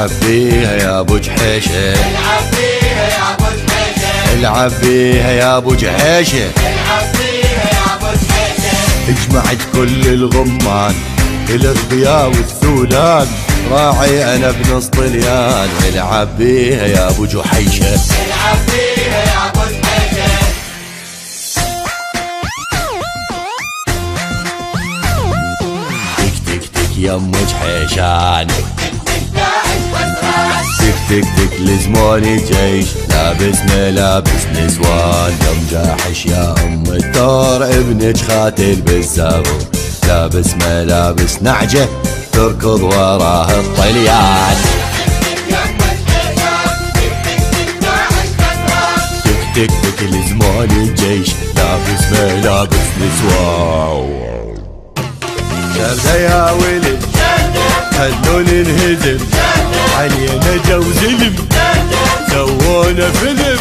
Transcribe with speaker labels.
Speaker 1: العب بيها يا ابو جحيشه،
Speaker 2: العب بيها يا ابو جحيشه،
Speaker 1: العب بيها يا ابو جحيشه،
Speaker 2: العب بيها يا ابو جحيشه.
Speaker 1: اجمعت كل الغمان الاغبياء والثولان، راعي انا بنص طليان. العب بيها يا ابو جحيشه،
Speaker 2: العب بيها يا ابو جحيشه.
Speaker 1: تك تك تك يا ام جحيشان،
Speaker 2: داعش وسران،
Speaker 1: تك تك تك لزموني جيش، لابس ملابس نسوان. يم جاحش يا ام الثور ابنك خاتل بالزبون، لابس ملابس نعجه تركض وراه الطليان. تك تك تك لزموني الجيش، لابس ملابس نسوان. شردة يا ولد خلوني انهزم، علينا جو زلم سوونا فيلم